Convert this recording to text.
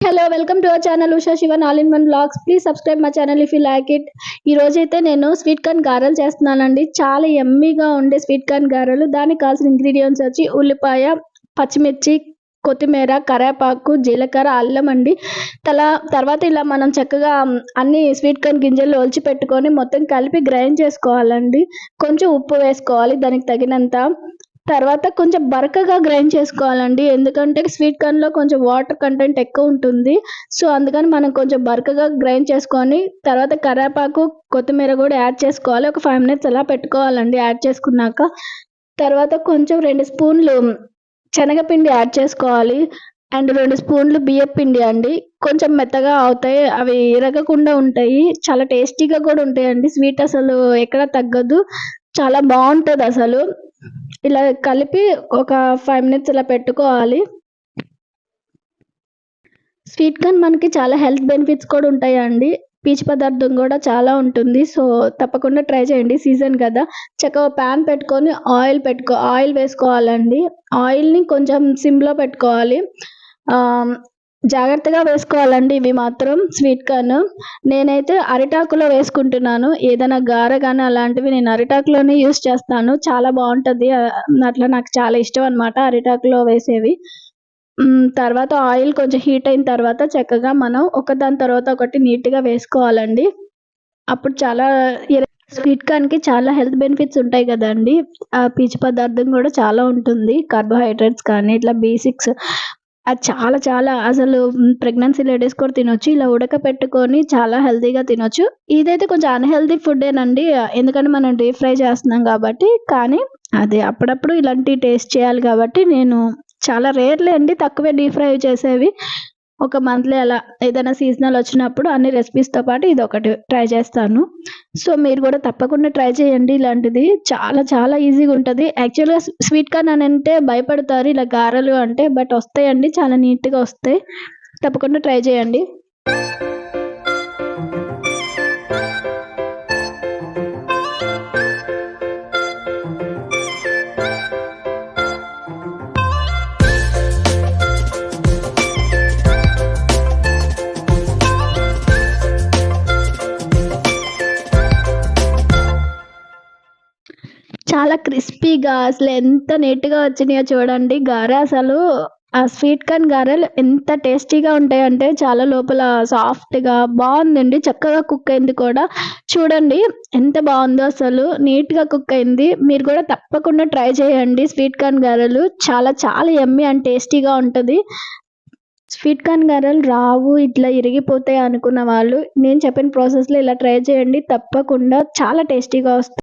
Hello welcome to our channel Usha Sivan all in one blogs. Please subscribe my channel if you like it. ఈ రోజైతే నేను sweet corn గారెలు చేస్తున్నానండి. చాలా యమ్మీగా ఉండే స్వీట్ కార్న్ గారెలు. దానికి కావాల్సిన ఇంగ్రీడియంట్స్ వచ్చి ఉల్లిపాయ, పచ్చిమిర్చి, కొత్తిమీర, కరివేపాకు, జీలకర్ర, అల్లం అండి. తర్వాత ఇలా మనం చక్కగా అన్ని స్వీట్ కార్న్ గింజలు ఒలిచి పెట్టుకొని మొత్తం కలిపి గ్రైండ్ చేసుకోవాలండి. కొంచెం ఉప్పు వేసుకోవాలి దానికి తగినంత. తర్వాత కొంచెం బరకగా గ్రైండ్ చేసుకోవాలండి. ఎందుకంటే స్వీట్ కార్న్లో కొంచెం వాటర్ కంటెంట్ ఎక్కువ ఉంటుంది. సో అందుకని మనం కొంచెం బరకగా గ్రైండ్ చేసుకొని తర్వాత కరివేపాకు, కొత్తిమీర కూడా యాడ్ చేసుకోవాలి. ఒక 5 minutes అలా పెట్టుకోవాలండి యాడ్ చేసుకున్నాక. తర్వాత కొంచెం 2 స్పూన్లు శనగపిండి యాడ్ చేసుకోవాలి. అండ్ 2 స్పూన్లు బియ్యపిండి అండి. కొంచెం మెత్తగా అవుతాయి, అవి ఇరగకుండా ఉంటాయి, చాలా టేస్టీగా కూడా ఉంటాయండి. స్వీట్ అసలు ఎక్కడ తగ్గదు, చాలా బాగుంటుంది అసలు. ఇలా కలిపి ఒక 5 minutes ఇలా పెట్టుకోవాలి. స్వీట్ కార్న్ మనకి చాలా హెల్త్ బెనిఫిట్స్ కూడా ఉంటాయండి. పీచు పదార్థం కూడా చాలా ఉంటుంది. సో తప్పకుండా ట్రై చేయండి, సీజన్ కదా. చక్కగా ప్యాన్ పెట్టుకొని ఆయిల్ వేసుకోవాలండి. ఆయిల్ని కొంచెం సిమ్లో పెట్టుకోవాలి. జాగ్రత్తగా వేసుకోవాలండి ఇవి మాత్రం స్వీట్ కార్న్. నేనైతే అరిటాకులో వేసుకుంటున్నాను. ఏదైనా గారె కానీ అలాంటివి నేను అరిటాకులోనే యూస్ చేస్తాను. చాలా బాగుంటుంది, అట్లా నాకు చాలా ఇష్టం అనమాట అరిటాకులో వేసేవి. తర్వాత ఆయిల్ కొంచెం హీట్ అయిన తర్వాత చక్కగా మనం ఒకదాని తర్వాత ఒకటి నీట్గా వేసుకోవాలండి. అప్పుడు చాలా స్వీట్ కార్న్కి చాలా హెల్త్ బెనిఫిట్స్ ఉంటాయి కదండి. ఆ పీచు పదార్థం కూడా చాలా ఉంటుంది, కార్బోహైడ్రేట్స్ కానీ ఇట్లా B6 అది చాలా చాలా అసలు ప్రెగ్నెన్సీ లేడీస్ కూడా తినొచ్చు. ఇలా ఉడకపెట్టుకొని చాలా హెల్తీగా తినొచ్చు. ఇదైతే కొంచెం అన్‌హెల్తీ ఫుడ్డేనండి. ఎందుకంటే మనం డీప్ ఫ్రై చేస్తున్నాం కాబట్టి. కానీ అది అప్పుడప్పుడు ఇలాంటి టేస్ట్ చేయాలి కాబట్టి నేను చాలా రేర్‌లీ అండి, తక్కువే డీప్ ఫ్రై చేసేవి. ఒక మంత్లీ అలా ఏదైనా సీజనల్ వచ్చినప్పుడు అన్ని రెసిపీస్‌తో పాటు ఇదొకటి ట్రై చేస్తాను. సో మీరు కూడా తప్పకుండా ట్రై చేయండి ఇలాంటిది. చాలా చాలా ఈజీగా ఉంటది. యాక్చువల్‌గా స్వీట్ కార్న్ అనంటే భయపడతారు ఇలా గారెలు అంటే. బట్ వస్తాయండి, చాలా నీట్‌గా వస్తాయి. తప్పకుండా ట్రై చేయండి. చాలా క్రిస్పీగా అసలు ఎంత నీట్‌గా వచ్చినాయో చూడండి గారె అసలు. ఆ స్వీట్ కార్న్ గారెలు ఎంత టేస్టీగా ఉంటాయంటే చాలా లోపల సాఫ్ట్‌గా బావుందండి. చక్కగా కుక్ అయింది కూడా. చూడండి ఎంత బావుందో అసలు, నీట్‌గా కుక్ అయింది. మీరు కూడా తప్పకుండా ట్రై చేయండి స్వీట్ కార్న్ గారెలు. చాలా చాలా యమ్మీ అండ్ టేస్టీగా ఉంటది. స్వీట్ కార్న్ గారెలు రావు, ఇట్లా ఇరిగిపోతాయి అనుకున్న వాళ్ళు నేను చెప్పిన ప్రాసెస్‌లో ఇలా ట్రై చేయండి. తప్పకుండా చాలా టేస్టీగా వస్తాయి.